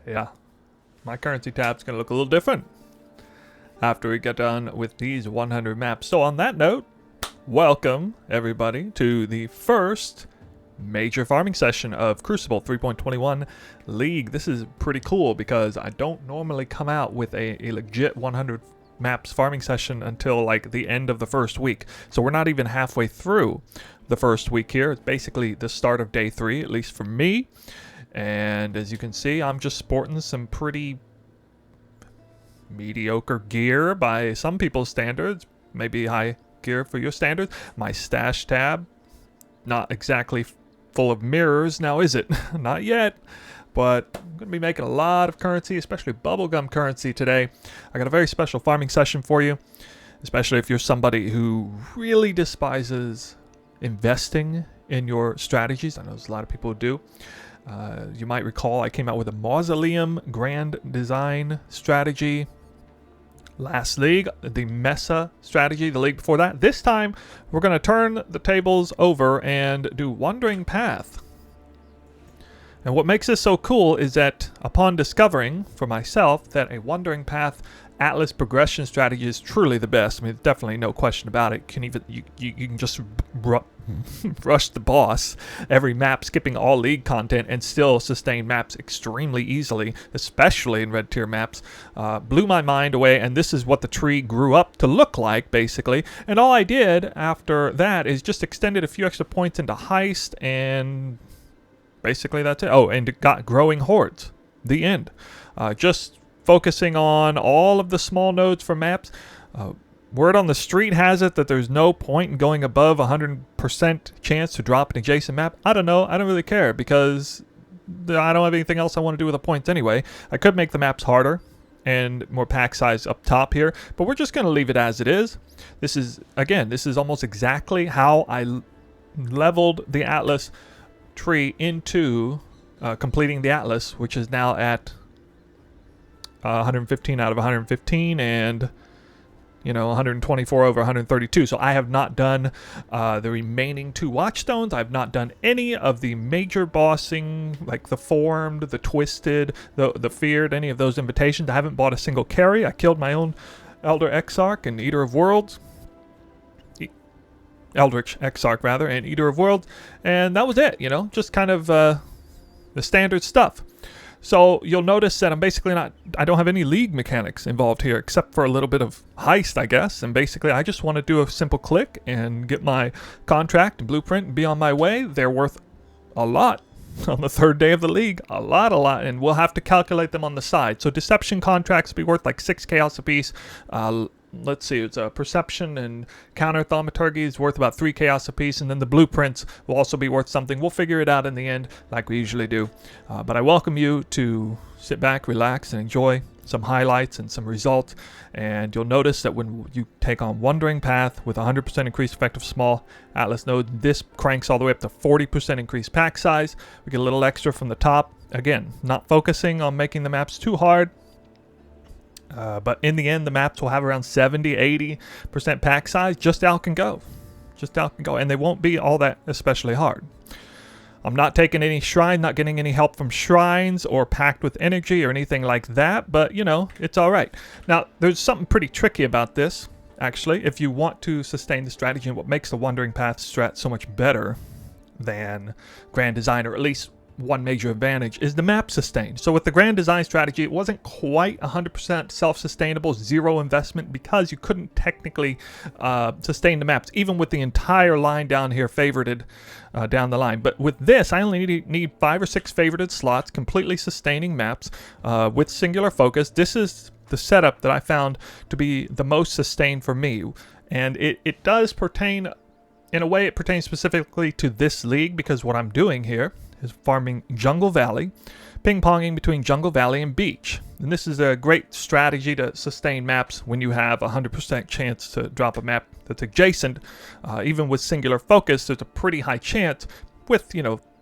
Yeah, my currency tab's gonna look a little different after we get done with these 100 maps. So on that note, welcome everybody to the first major farming session of Crucible 3.21 League. This is pretty cool because I don't normally come out with a legit 100 maps farming session until like the end of the first week. So we're not even halfway through the first week here. It's basically the start of day 3, at least for me. And as you can see, I'm just sporting some pretty mediocre gear by some people's standards, maybe high gear for your standards. My stash tab, not exactly full of mirrors now, is it? Not yet, but I'm going to be making a lot of currency, especially bubblegum currency today. I got a very special farming session for you, especially if you're somebody who really despises investing in your strategies. I know there's a lot of people who do. You might recall I came out with a mausoleum grand design strategy last league, the Mesa strategy, the league before that. This time, we're going to turn the tables over and do Wandering Path. And what makes this so cool is that upon discovering for myself that a Wandering Path Atlas progression strategy is truly the best. I mean, definitely no question about it. You can just rush the boss every map, skipping all league content, and still sustain maps extremely easily, especially in red tier maps. Blew my mind away, and this is what the tree grew up to look like, basically. And all I did after that is just extended a few extra points into heist, and basically that's it. Oh, and it got growing hordes. The end. Just focusing on all of the small nodes for maps. Word on the street has it that there's no point in going above 100% chance to drop an adjacent map. I don't know. I don't really care because I don't have anything else I want to do with the points anyway. I could make the maps harder and more pack size up top here, but we're just going to leave it as it is. This is almost exactly how I leveled the Atlas tree into completing the Atlas, which is now at 115 out of 115 and 124 over 132. So I have not done the remaining 2 watchstones. I've not done any of the major bossing, like the formed, the twisted, the feared, any of those invitations. I haven't bought a single carry. I killed my own Elder Exarch and Eater of Worlds. Eldritch Exarch rather, and Eater of Worlds, and that was it. Just kind of the standard stuff. So you'll notice that I don't have any league mechanics involved here except for a little bit of heist, I guess. And basically I just want to do a simple click and get my contract and blueprint and be on my way. They're worth a lot on the 3rd day of the league. A lot. And we'll have to calculate them on the side. So deception contracts will be worth like 6 chaos apiece. Let's see, it's a perception and counter thaumaturgy is worth about 3 chaos apiece, and then the blueprints will also be worth something. We'll figure it out in the end like we usually do. But I welcome you to sit back, relax, and enjoy some highlights and some results. And you'll notice that when you take on Wandering Path with 100% increased effective small Atlas node, this cranks all the way up to 40% increased pack size. We get a little extra from the top. Again, not focusing on making the maps too hard. But in the end, the maps will have around 70-80% pack size. Just out can go. And they won't be all that especially hard. I'm not taking any shrine, not getting any help from shrines or packed with energy or anything like that. But, it's all right. Now, there's something pretty tricky about this, actually. If you want to sustain the strategy, and what makes the Wandering Path strat so much better than Grand Design, or at least one major advantage, is the map sustain. So with the grand design strategy, it wasn't quite 100% self-sustainable, 0 investment, because you couldn't technically sustain the maps, even with the entire line down here favorited down the line. But with this, I only need 5 or 6 favorited slots, completely sustaining maps with singular focus. This is the setup that I found to be the most sustained for me. And it does pertain, in a way, it pertains specifically to this league, because what I'm doing here is farming Jungle Valley, ping-ponging between Jungle Valley and Beach. And this is a great strategy to sustain maps when you have 100% chance to drop a map that's adjacent. Even with singular focus, there's a pretty high chance with,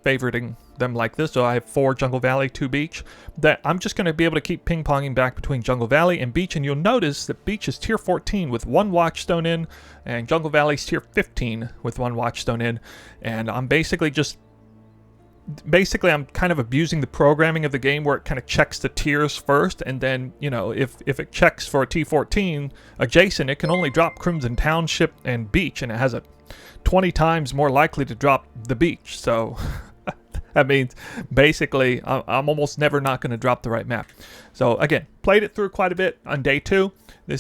favoriting them like this. So I have 4 Jungle Valley, 2 Beach, that I'm just going to be able to keep ping-ponging back between Jungle Valley and Beach. And you'll notice that Beach is tier 14 with 1 Watchstone in, and Jungle Valley's tier 15 with 1 Watchstone in. And I'm basically just basically I'm kind of abusing the programming of the game where it kind of checks the tiers first, and then, you know, if it checks for a T14 adjacent, it can only drop Crimson Township and Beach, and it has a 20 times more likely to drop the beach. So that means basically I'm almost never not going to drop the right map. So again, played it through quite a bit on day 2.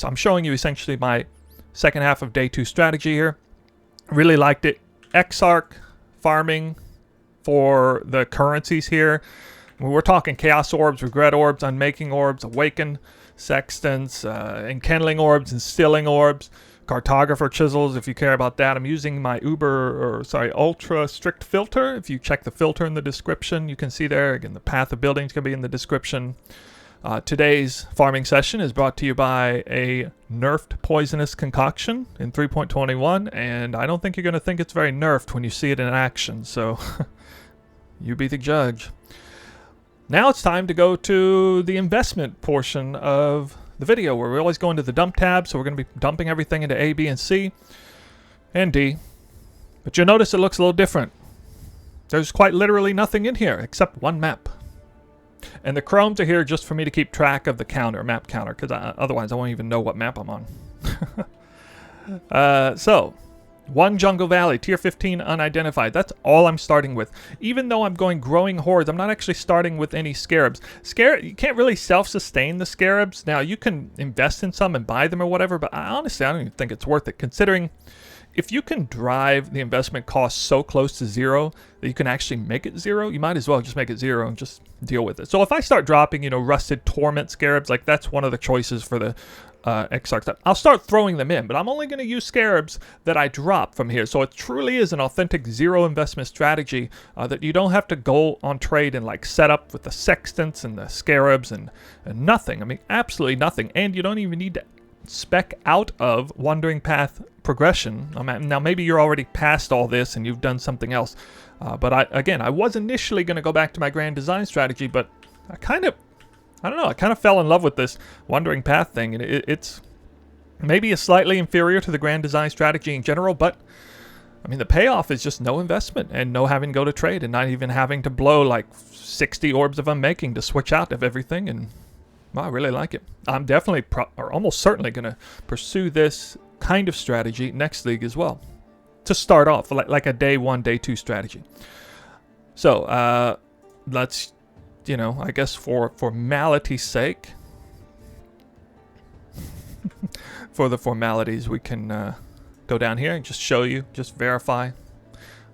I'm showing you essentially my second half of day 2 strategy here. Really liked it. Exarch farming for the currencies here. We're talking Chaos Orbs, Regret Orbs, Unmaking Orbs, Awaken Sextants, Enkindling Orbs, Instilling Orbs, Cartographer Chisels, if you care about that. I'm using my Ultra Strict Filter. If you check the filter in the description, you can see there. Again, the path of buildings can be in the description. Today's farming session is brought to you by a nerfed poisonous concoction in 3.21, and I don't think you're going to think it's very nerfed when you see it in action, so you be the judge. Now it's time to go to the investment portion of the video, where we always go into the dump tab, so we're going to be dumping everything into A, B, and C, and D. But you'll notice it looks a little different. There's quite literally nothing in here except one map. And the chromes are here just for me to keep track of the counter, map counter, because otherwise I won't even know what map I'm on. So, 1 Jungle Valley, tier 15 unidentified. That's all I'm starting with. Even though I'm going growing hordes, I'm not actually starting with any scarabs. You can't really self-sustain the scarabs. Now, you can invest in some and buy them or whatever, but honestly, I don't even think it's worth it, considering if you can drive the investment cost so close to 0 that you can actually make it 0, you might as well just make it 0 and just deal with it. So if I start dropping, you know, Rusted Torment Scarabs, like that's one of the choices for the Exarch. I'll start throwing them in, but I'm only going to use Scarabs that I drop from here. So it truly is an authentic 0 investment strategy that you don't have to go on trade and like set up with the Sextants and the Scarabs and nothing. I mean, absolutely nothing. And you don't even need to spec out of Wandering Path progression. Now maybe you're already past all this and you've done something else, but I was initially going to go back to my grand design strategy, but I kind of fell in love with this Wandering Path thing, and it's maybe a slightly inferior to the grand design strategy in general, but I mean the payoff is just no investment and no having to go to trade and not even having to blow like 60 orbs of unmaking to switch out of everything. And well, I really like it. I'm definitely or almost certainly going to pursue this kind of strategy next league as well, to start off like a day 1, day 2 strategy. So let's, you know, I guess for formality's sake, for the formalities, we can go down here and just show you, just verify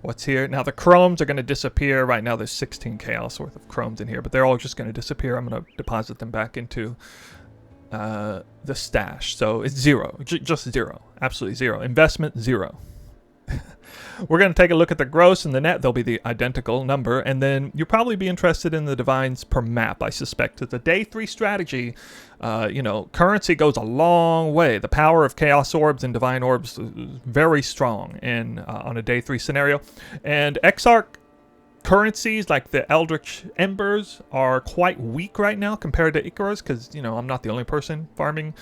what's here. Now the chromes are going to disappear. Right now there's 16 chaos worth of chromes in here, but they're all just going to disappear. I'm going to deposit them back into the stash. So it's 0, just 0, absolutely 0. Investment 0. We're going to take a look at the gross and the net. They'll be the identical number, and then you'll probably be interested in the divines per map, I suspect. It's a day 3 strategy. You know, currency goes a long way. The power of chaos orbs and divine orbs is very strong in on a day 3 scenario. And Exarch currencies like the Eldritch Embers are quite weak right now compared to Icarus, because, you know, I'm not the only person farming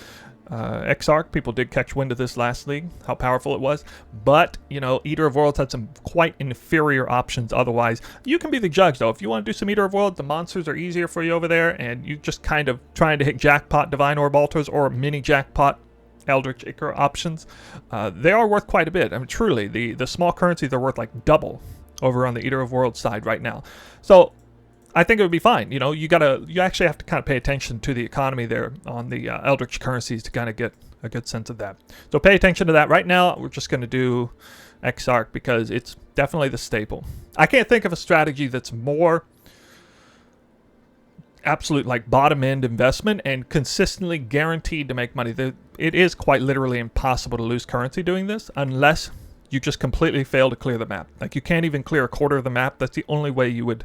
Exarch. People did catch wind of this last league, how powerful it was. But, you know, Eater of Worlds had some quite inferior options otherwise. You can be the judge, though. If you want to do some Eater of Worlds, the monsters are easier for you over there, and you just kind of trying to hit jackpot Divine Orb Altars or mini jackpot Eldritch Icar options. They are worth quite a bit. I mean, truly, the small currencies are worth like double over on the Eater of Worlds side right now. So I think it would be fine. You know, you actually have to kind of pay attention to the economy there on the Eldritch currencies to kind of get a good sense of that. So pay attention to that. Right now, we're just going to do Exarch because it's definitely the staple. I can't think of a strategy that's more absolute like bottom end investment and consistently guaranteed to make money. It is quite literally impossible to lose currency doing this unless you just completely fail to clear the map. Like, you can't even clear a quarter of the map. That's the only way you would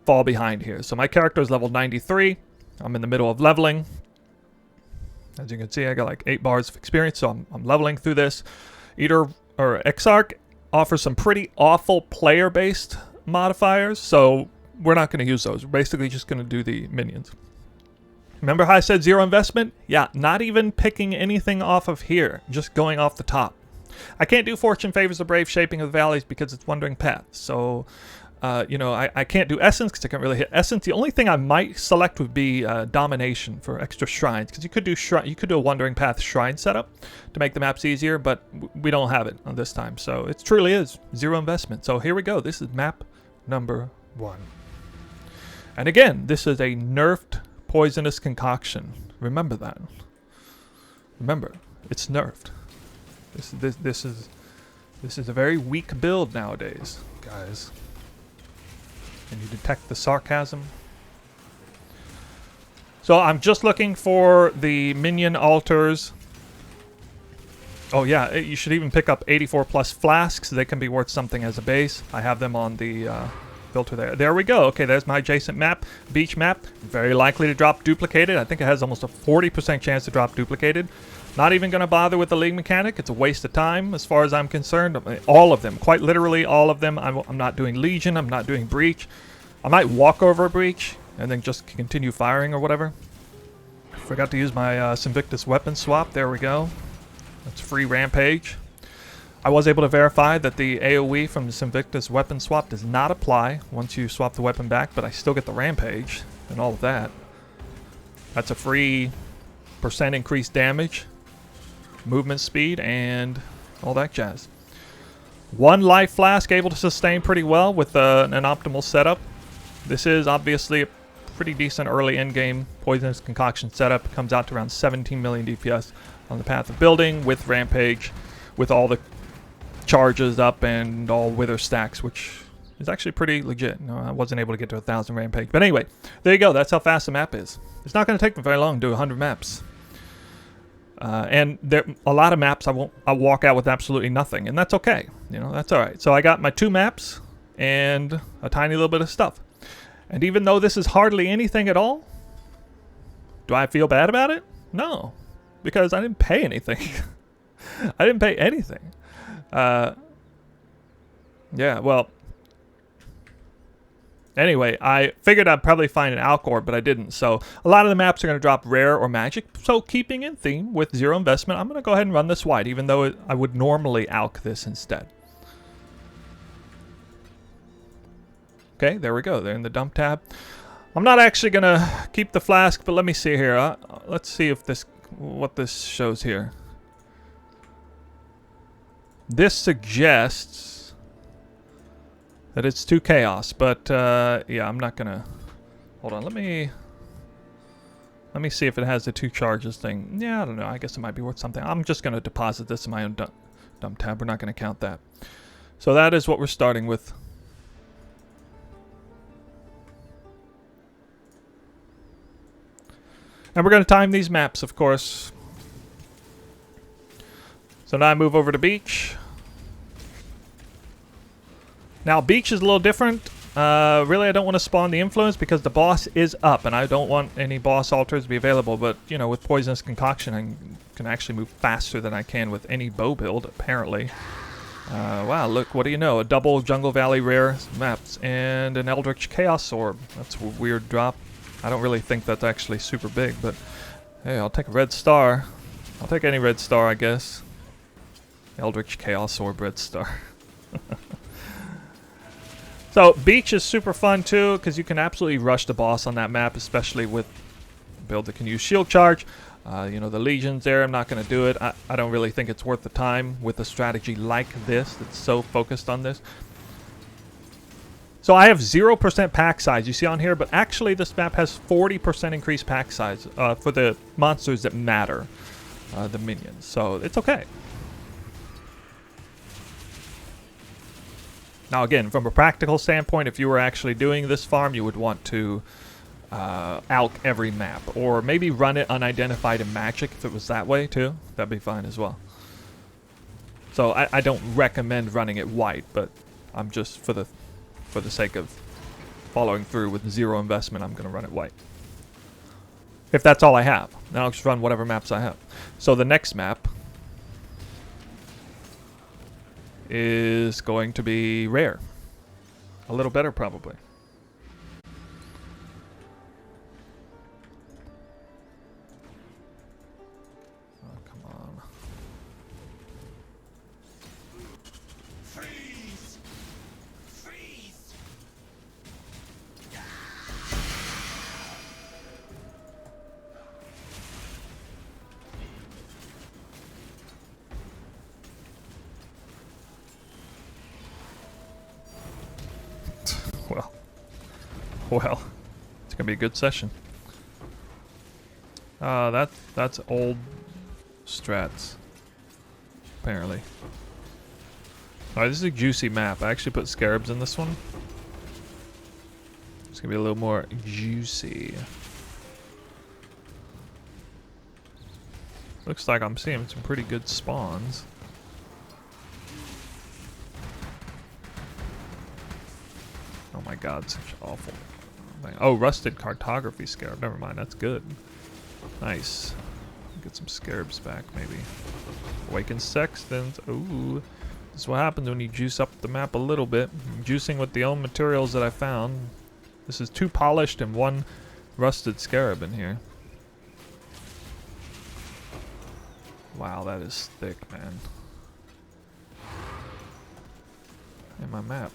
fall behind here. So my character is level 93. I'm in the middle of leveling. As you can see, I got like 8 bars of experience, so I'm leveling through this. Exarch offers some pretty awful player-based modifiers, so we're not going to use those. We're basically just going to do the minions. Remember how I said 0 investment? Yeah, not even picking anything off of here, just going off the top. I can't do Fortune Favors the Brave Shaping of the Valleys because it's Wandering Path, so You know, I can't do essence because I can't really hit essence. The only thing I might select would be domination for extra shrines, because you could do a wandering path shrine setup to make the maps easier, but we don't have it on this time, so it truly is zero investment. So here we go. This is map number 1, and again, this is a nerfed poisonous concoction. Remember that. Remember, it's nerfed. This is a very weak build nowadays, guys. Can you detect the sarcasm? So I'm just looking for the minion altars. Oh yeah, you should even pick up 84 plus flasks. They can be worth something as a base. I have them on the filter there. There we go. Okay, there's my adjacent map, beach map. Very likely to drop duplicated. I think it has almost a 40% chance to drop duplicated. Not even going to bother with the league mechanic. It's a waste of time as far as I'm concerned. All of them, quite literally all of them. I'm not doing Legion. I'm not doing Breach. I might walk over a Breach and then just continue firing or whatever. Forgot to use my Invictus weapon swap. There we go. That's free Rampage. I was able to verify that the AoE from the Invictus weapon swap does not apply once you swap the weapon back, but I still get the Rampage and all of that. That's a free % increased damage, movement speed, and all that jazz. 1 life flask able to sustain pretty well with an optimal setup. This is obviously a pretty decent early in-game poisonous concoction setup. Comes out to around 17 million DPS on the path of building with Rampage, with all the charges up and all wither stacks, which is actually pretty legit. No, I wasn't able to get to 1,000 Rampage, but anyway, there you go. That's how fast the map is. It's not going to take me very long to do 100 maps. And there a lot of maps I'll walk out with absolutely nothing, and that's okay. You know, that's all right. So I got my 2 maps and a tiny little bit of stuff. And even though this is hardly anything at all, do I feel bad about it? No, because I didn't pay anything. I didn't pay anything. Yeah, well, anyway, I figured I'd probably find an Alcor, but I didn't. So a lot of the maps are going to drop rare or magic. So keeping in theme with zero investment, I'm going to go ahead and run this white, even though I would normally alch this instead. Okay, there we go. They're in the dump tab. I'm not actually going to keep the flask, but let me see here. Let's see if what this shows here. This suggests that it's 2 chaos, but yeah, I'm not gonna. Hold on, let me see if it has the 2 charges thing. Yeah, I don't know. I guess it might be worth something. I'm just gonna deposit this in my own dump tab. We're not gonna count that. So that is what we're starting with. And we're gonna time these maps, of course. So now I move over to beach. Now beach is a little different. Really, I don't want to spawn the influence because the boss is up, and I don't want any boss altars to be available. But you know, with poisonous concoction, I can actually move faster than I can with any bow build, apparently. Wow, look, what do you know? A double Jungle Valley rare maps and an Eldritch Chaos Orb. That's a weird drop. I don't really think that's actually super big, but hey, I'll take a red star. I'll take any red star, I guess. Eldritch Chaos Orb red star. So beach is super fun too, because you can absolutely rush the boss on that map, especially with a build that can use shield charge. You know, the legions there, I'm not going to do it. I don't really think it's worth the time with a strategy like this that's so focused on this. So I have 0% pack size, you see on here, but actually this map has 40% increased pack size for the monsters that matter, the minions. So it's okay. Now again, from a practical standpoint, if you were actually doing this farm, you would want to alch every map. Or maybe run it unidentified in magic if it was that way too. That'd be fine as well. So I don't recommend running it white, but I'm just, for the sake of following through with 0 investment, I'm going to run it white. If that's all I have. Then I'll just run whatever maps I have. So the next map is going to be rare. A little better, probably. Oh, come on. Freeze! Freeze! Well, it's gonna be a good session. That's old strats, apparently. Alright, this is a juicy map. I actually put scarabs in this one. It's gonna be a little more juicy. Looks like I'm seeing some pretty good spawns. Oh my god, such awful. Oh, rusted cartography scarab. Never mind, that's good. Nice. Get some scarabs back, maybe. Awakened sextons. Ooh. This is what happens when you juice up the map a little bit. I'm juicing with the own materials that I found. This is 2 polished and 1 rusted scarab in here. Wow, that is thick, man. And my map.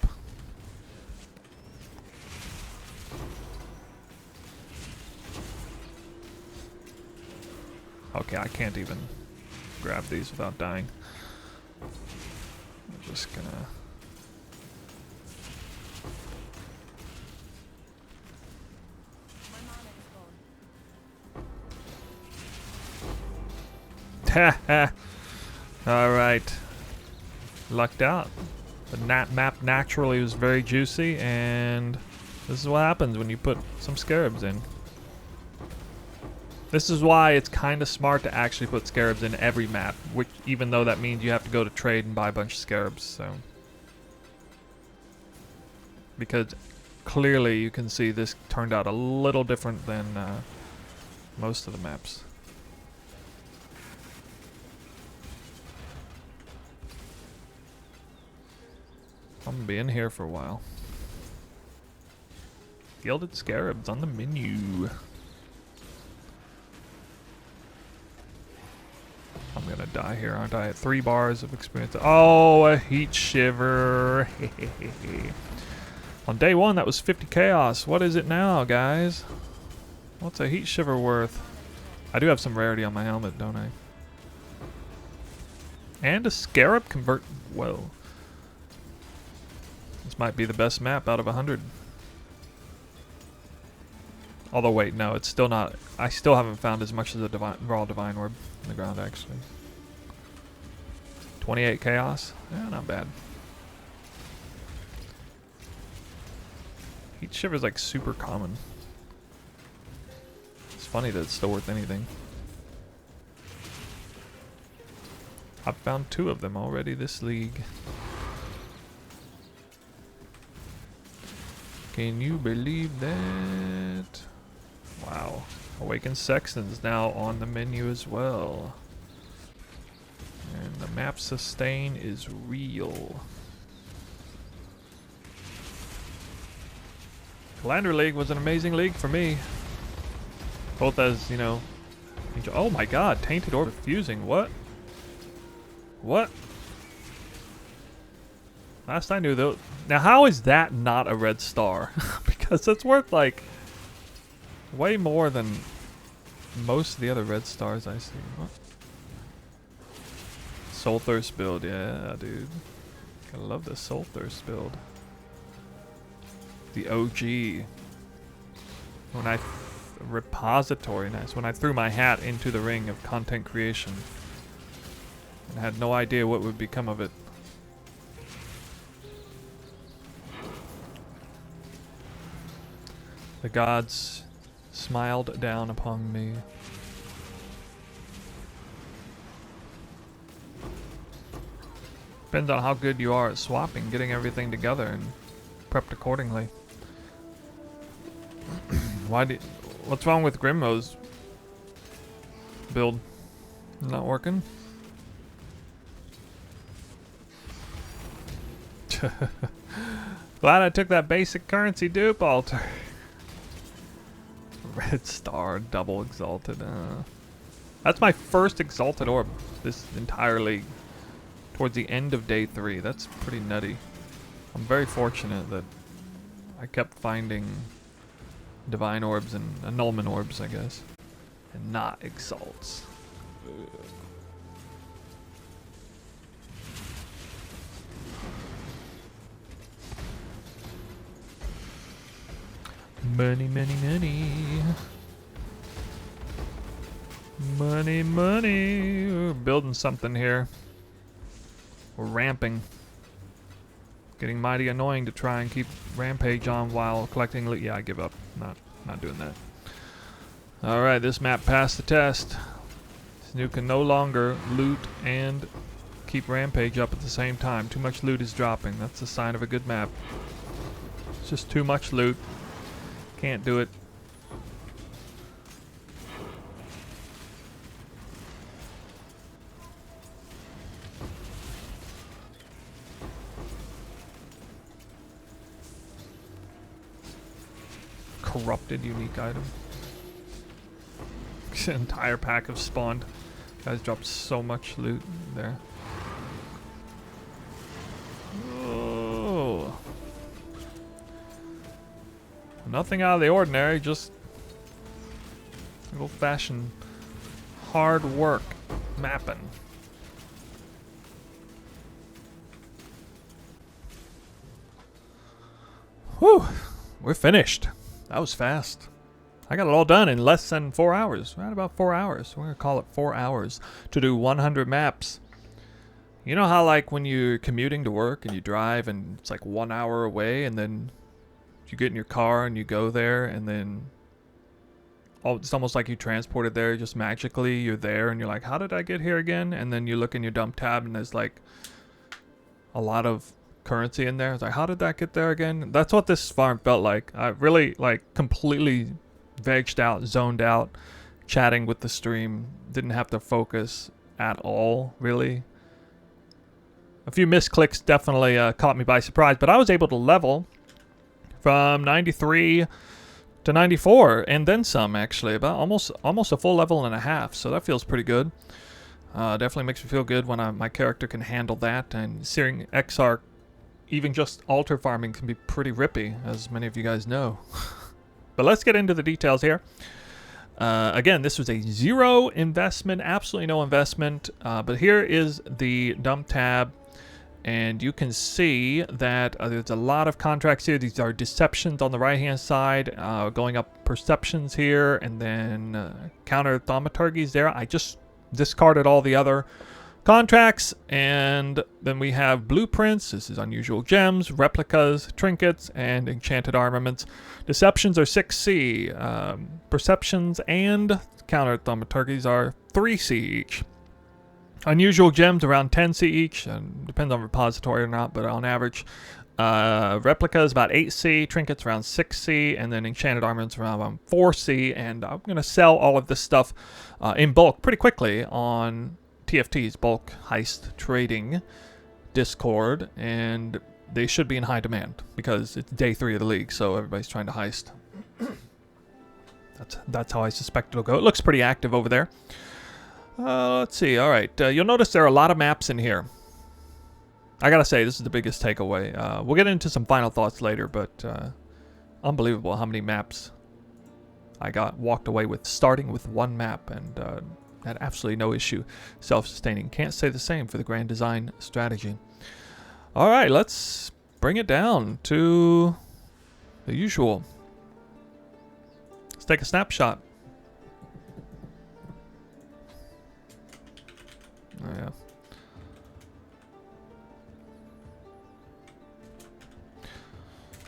Okay, I can't even grab these without dying. I'm just gonna... Haha. Alright. Lucked out. The map naturally was very juicy, and this is what happens when you put some scarabs in. This is why it's kind of smart to actually put scarabs in every map, which even though that means you have to go to trade and buy a bunch of scarabs, so. Because clearly you can see this turned out a little different than most of the maps. I'm gonna be in here for a while. Gilded scarabs on the menu. I'm gonna die here, aren't I? At 3 bars of experience. Oh, a heat shiver. On day 1, that was 50 chaos. What is it now, guys? What's a heat shiver worth? I do have some rarity on my helmet, don't I? And a scarab convert. Whoa. This might be the best map out of 100. Although, wait, no, it's still not. I still haven't found as much as a raw divine orb in the ground, actually. 28 chaos? Yeah, not bad. Heat shiver is like super common. It's funny that it's still worth anything. I've found 2 of them already this league. Can you believe that? Wow. Awakened Sexton's now on the menu as well. And the map sustain is real. Commander League was an amazing league for me. Both as, you know... Oh my god, Tainted Orb fusing. What? What? Last I knew though. Now how is that not a red star? Because it's worth like way more than most of the other red stars I see. What? Soul Thirst build, yeah, dude. I love the Soul Thirst build. The OG. When I repository, nice. When I threw my hat into the ring of content creation, and had no idea what would become of it. The gods smiled down upon me. Depends on how good you are at swapping, getting everything together and prepped accordingly. What's wrong with Grimmo's build? Not working? Glad I took that basic currency dupe altar. Red star, double exalted. That's my first exalted orb this entire league. Towards the end of day 3. That's pretty nutty. I'm very fortunate that I kept finding divine orbs and annulment orbs, I guess, and not exalts. Money, money, money. Money, money. We're building something here. We're ramping. Getting mighty annoying to try and keep Rampage on while collecting loot. Yeah, I give up. Not doing that. Alright, this map passed the test. Snoop can no longer loot and keep Rampage up at the same time. Too much loot is dropping. That's a sign of a good map. It's just too much loot. Can't do it. Corrupted unique item. Entire pack of spawned. Guys dropped so much loot there. Oh. Nothing out of the ordinary, just old-fashioned hard work mapping. Whew, we're finished. That was fast. I got it all done in less than 4 hours. Right about 4 hours. We're gonna call it 4 hours to do 100 maps. You know how like when you're commuting to work and you drive and it's like 1 hour away and then you get in your car and you go there and then it's almost like you transported there just magically. You're there and you're like, how did I get here again? And then you look in your dump tab and there's like a lot of currency in there. It's like, how did that get there again? That's what this farm felt like. I really like completely vegged out, zoned out, chatting with the stream. Didn't have to focus at all, really. A few misclicks definitely caught me by surprise, but I was able to level from 93 to 94 and then some, actually. About almost a full level and a half, so that feels pretty good. Definitely makes me feel good when my character can handle that, and seeing XR, even just altar farming, can be pretty rippy, as many of you guys know. But let's get into the details here. Again, this was a zero investment, absolutely no investment. But here is the dump tab, and you can see that there's a lot of contracts here. These are deceptions on the right-hand side, going up perceptions here, and then counter thaumaturgies there. I just discarded all the other contracts, and then we have blueprints. This is unusual gems, replicas, trinkets, and enchanted armaments. Deceptions are 6C. Perceptions and counter thaumaturgies are 3C each. Unusual gems around 10C each. Depends on repository or not, but on average. Replicas about 8C, trinkets around 6C, and then enchanted armaments around 4C. And I'm going to sell all of this stuff in bulk pretty quickly on TFT's bulk heist trading Discord, and they should be in high demand because it's day 3 of the league, so everybody's trying to heist. That's how I suspect it'll go. It looks pretty active over there. Let's see. All right, you'll notice there are a lot of maps in here. I gotta say, this is the biggest takeaway. We'll get into some final thoughts later, but unbelievable how many maps I walked away with, starting with 1 map, and had absolutely no issue self-sustaining. Can't say the same for the grand design strategy. All right, let's bring it down to the usual. Let's take a snapshot. Oh, yeah.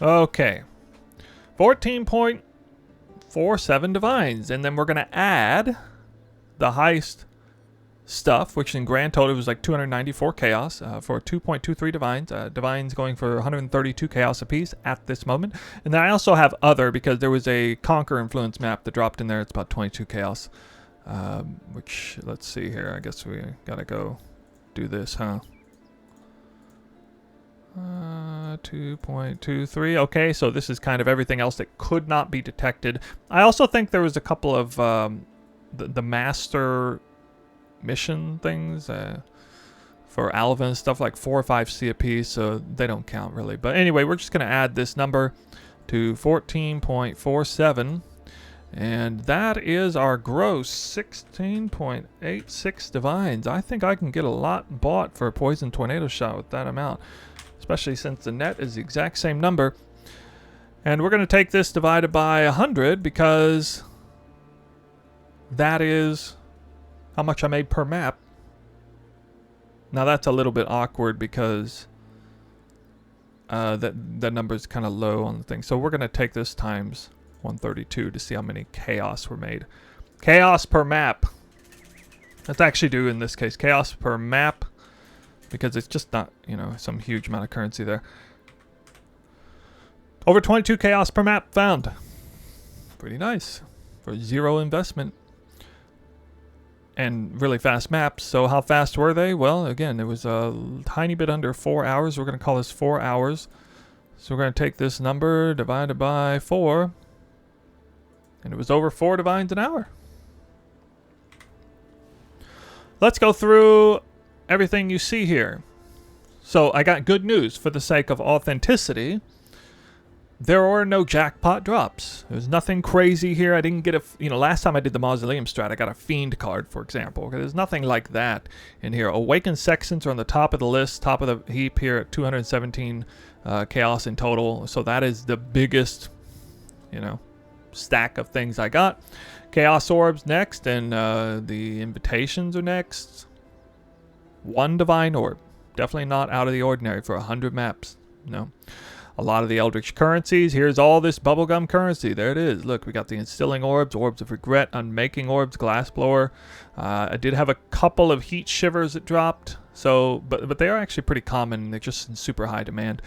Okay. 14.47 divines, and then we're going to add the heist stuff, which in grand total was like 294 chaos for 2.23 divines. Divines going for 132 chaos apiece at this moment. And then I also have other, because there was a Conquer influence map that dropped in there. It's about 22 chaos. Which, let's see here. I guess we gotta go do this, huh? 2.23. Okay, so this is kind of everything else that could not be detected. I also think there was a couple of the master mission things for Alva and stuff, like 4 or 5 C a piece, so they don't count really. But anyway, we're just going to add this number to 14.47, and that is our gross 16.86 divines. I think I can get a lot bought for a poison tornado shot with that amount, especially since the net is the exact same number. And we're going to take this divided by 100 because that is how much I made per map. Now that's a little bit awkward because that number is kind of low on the thing. So we're going to take this times 132 to see how many chaos were made. Chaos per map. Let's actually do, in this case, chaos per map, because it's just not, you know, some huge amount of currency there. Over 22 chaos per map found. Pretty nice for 0 investment. And really fast maps. So how fast were they? Well, again, it was a tiny bit under 4 hours. We're going to call this 4 hours. So we're going to take this number divided by 4. And it was over 4 divines an hour. Let's go through everything you see here. So I got good news for the sake of authenticity. There are no jackpot drops. There's nothing crazy here. I didn't get a, you know, last time I did the Mausoleum strat, I got a Fiend card, for example. There's nothing like that in here. Awakened Sextants are on the top of the list, top of the heap here at 217 chaos in total. So that is the biggest, you know, stack of things I got. Chaos Orbs next, and the Invitations are next. 1 Divine Orb. Definitely not out of the ordinary for 100 maps. No. A lot of the Eldritch currencies. Here's all this bubblegum currency. There it is. Look, we got the Instilling Orbs, Orbs of Regret, Unmaking Orbs, Glassblower. I did have a couple of Heat Shivers that dropped. So, but they are actually pretty common. They're just in super high demand.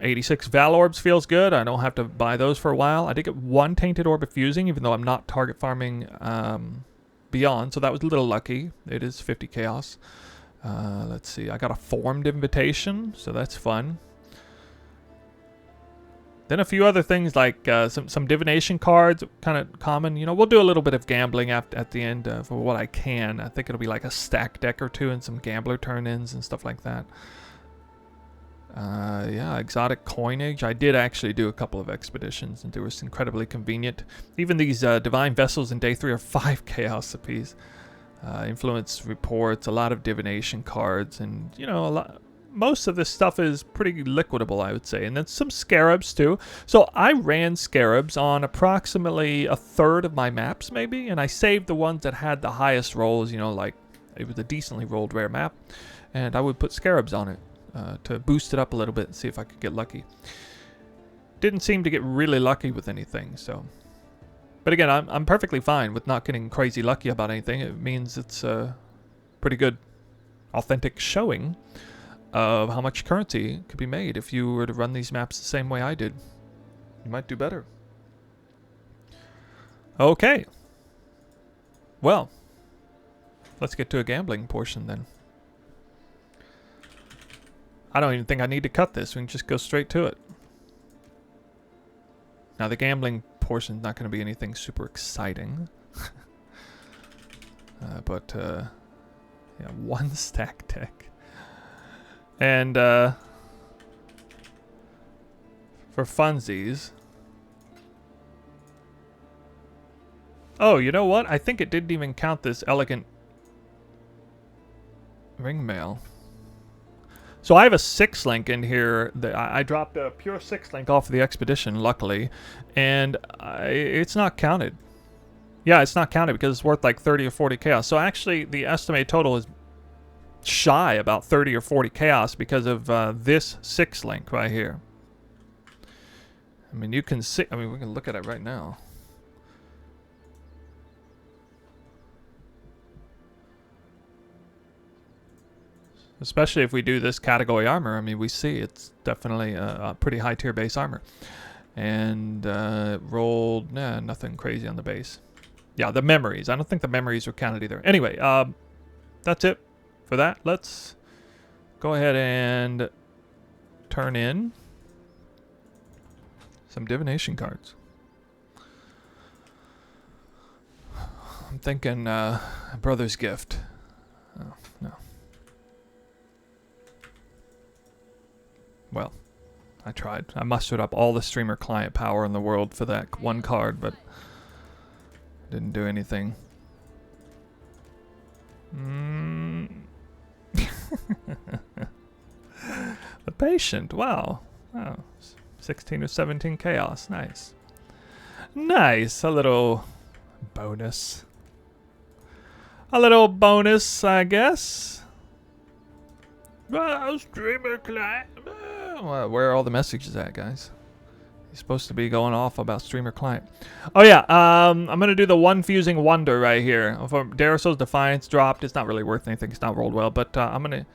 86 Val Orbs feels good. I don't have to buy those for a while. I did get 1 Tainted Orb of Fusing, even though I'm not target farming beyond. So that was a little lucky. It is 50 chaos. Let's see. I got a Formed Invitation, so that's fun. Then a few other things like some divination cards, kind of common. You know, we'll do a little bit of gambling at the end for what I can. I think it'll be like a stack deck or 2 and some gambler turn-ins and stuff like that. Yeah, exotic coinage. I did actually do a couple of expeditions, and it was incredibly convenient. Even these divine vessels in day 3 are 5 chaos apiece. Influence reports, a lot of divination cards, and you know, a lot. Most of this stuff is pretty liquidable, I would say. And then some scarabs too. So I ran scarabs on approximately a third of my maps maybe. And I saved the ones that had the highest rolls, you know, like it was a decently rolled rare map. And I would put scarabs on it to boost it up a little bit and see if I could get lucky. Didn't seem to get really lucky with anything, so. But again, I'm perfectly fine with not getting crazy lucky about anything. It means it's a pretty good authentic showing of how much currency could be made if you were to run these maps the same way I did. You might do better. Okay. Well, let's get to a gambling portion then. I don't even think I need to cut this. We can just go straight to it. Now the gambling portion is not going to be anything super exciting. But yeah, 1 stack deck. And for funsies. Oh, you know what? I think it didn't even count this elegant ring mail. So I have a 6-link in here. That I dropped a pure 6-link off of the expedition, luckily. And it's not counted. Yeah, it's not counted because it's worth like 30 or 40 chaos. So actually, the estimated total is shy about 30 or 40 chaos because of this 6-link right here. I mean, you can see, I mean, we can look at it right now. Especially if we do this category armor, I mean, we see it's definitely a pretty high tier base armor. And rolled, nah, nothing crazy on the base. Yeah, the memories. I don't think the memories were counted either. Anyway, that's it for that. Let's go ahead and turn in some divination cards. I'm thinking Brother's Gift. Oh, no. Well, I tried. I mustered up all the streamer client power in the world for that one card, but didn't do anything. The Patient. Wow. Wow. 16 or 17 chaos. Nice. Nice. A little bonus. A little bonus, I guess. Streamer client. Where are all the messages at, guys? He's supposed to be going off about streamer client. Oh yeah, I'm gonna do the one fusing wonder right here. For Darasol's Defiance dropped. It's not really worth anything. It's not rolled well, but I'm gonna.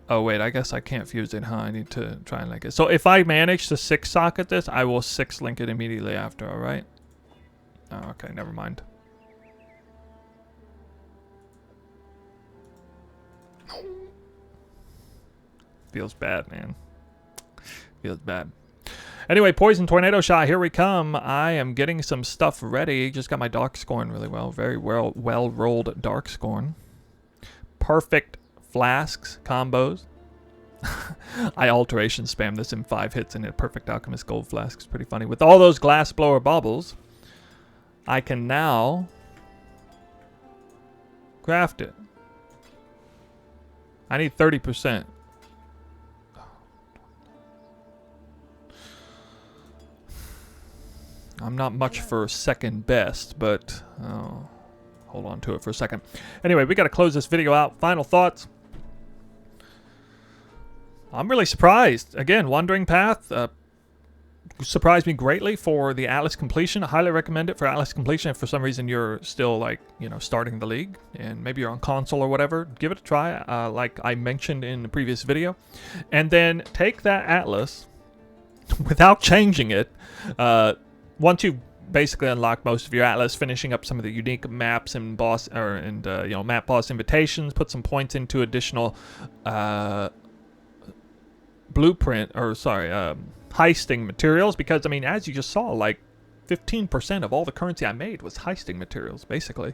Oh wait, I guess I can't fuse it, huh? I need to try and link it. So if I manage to 6-socket this, I will 6-link it immediately after. All right. Oh, okay, never mind. Feels bad, man. Feels bad. Anyway, Poison Tornado Shot, here we come. I am getting some stuff ready. Just got my Darkscorn really well. Very well-rolled Darkscorn. Perfect flasks, combos. I alteration spam this in 5 hits and hit Perfect Alchemist Gold Flask. It's pretty funny. With all those glass blower bubbles, I can now craft it. I need 30%. I'm not much for second best, but hold on to it for a second. Anyway, we got to close this video out. Final thoughts. I'm really surprised. Again, Wandering Path surprised me greatly for the Atlas completion. I highly recommend it for Atlas completion. If for some reason you're still like, you know, starting the league and maybe you're on console or whatever, give it a try, like I mentioned in the previous video. And then take that Atlas without changing it. Once you basically unlock most of your Atlas, finishing up some of the unique maps and boss you know, map boss invitations, put some points into additional blueprint or sorry, heisting materials, because I mean, as you just saw, like 15% of all the currency I made was heisting materials, basically.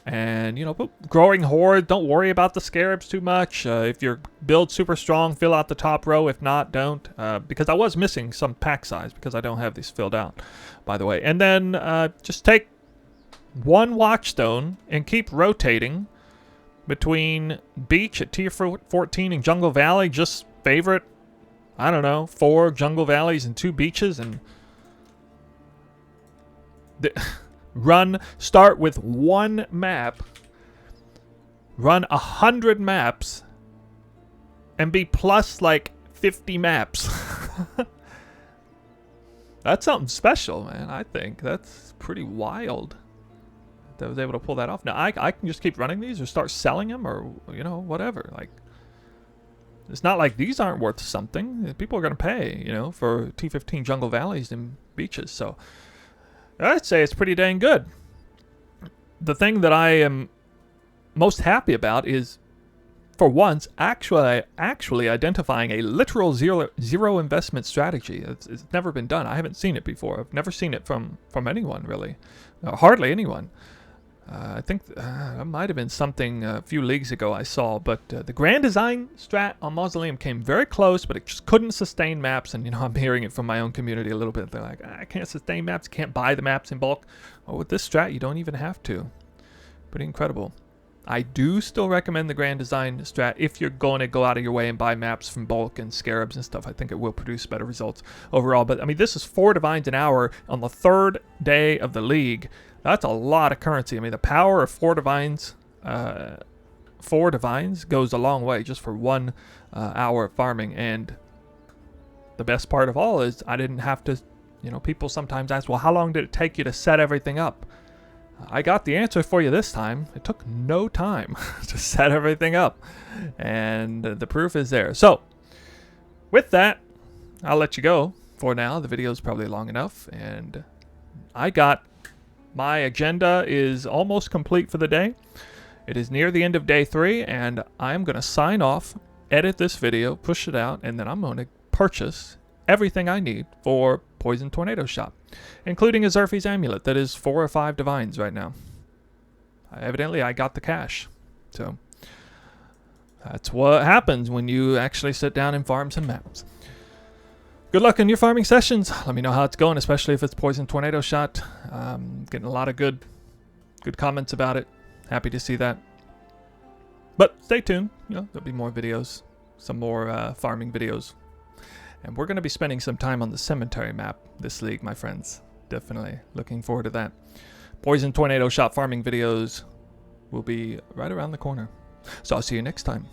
And, you know, growing horde, don't worry about the scarabs too much. If your build's super strong, fill out the top row. If not, don't. Because I was missing some pack size because I don't have these filled out, by the way. And then just take one watchstone and keep rotating between beach at tier 14 and Jungle Valley. Just favorite, I don't know, 4 Jungle Valleys and 2 beaches, and start with 1 map, run 100 maps, and be plus like 50 maps. That's something special, man. I think that's pretty wild that I was able to pull that off. Now I can just keep running these or start selling them, or, you know, whatever. Like, it's not like these aren't worth something. People are going to pay, you know, for T15 Jungle Valleys and beaches. So I'd say it's pretty dang good. The thing that I am most happy about is, for once, actually identifying a literal zero investment strategy. It's never been done. I haven't seen it before. I've never seen it from anyone, really. Hardly anyone. I think that might have been something a few leagues ago I saw, but the Grand Design strat on Mausoleum came very close, but it just couldn't sustain maps. And, you know, I'm hearing it from my own community a little bit. They're like, I can't sustain maps, can't buy the maps in bulk. Well, with this strat, you don't even have to. Pretty incredible. I do still recommend the Grand Design strat if you're going to go out of your way and buy maps from bulk and scarabs and stuff. I think it will produce better results overall. But, I mean, this is 4 divines an hour on the 3rd day of the league. That's a lot of currency. I mean, the power of 4 divines goes a long way just for 1 hour of farming. And the best part of all is I didn't have to, you know, people sometimes ask, well, how long did it take you to set everything up? I got the answer for you this time. It took no time to set everything up. And the proof is there. So, with that, I'll let you go for now. The video is probably long enough. And my agenda is almost complete for the day. It is near the end of day 3, and I'm going to sign off, edit this video, push it out, and then I'm going to purchase everything I need for Poison Tornado Shot, including a Xerfes amulet that is 4 or 5 divines right now. Evidently, I got the cash. So, that's what happens when you actually sit down and farm some maps. Good luck in your farming sessions. Let me know how it's going, especially if it's Poison Tornado Shot. Getting a lot of good comments about it. Happy to see that. But stay tuned. You know, there'll be more videos, some more farming videos And we're going to be spending some time on the cemetery map this league, my friends. Definitely looking forward to that. Poison Tornado shop farming videos will be right around the corner. So I'll see you next time.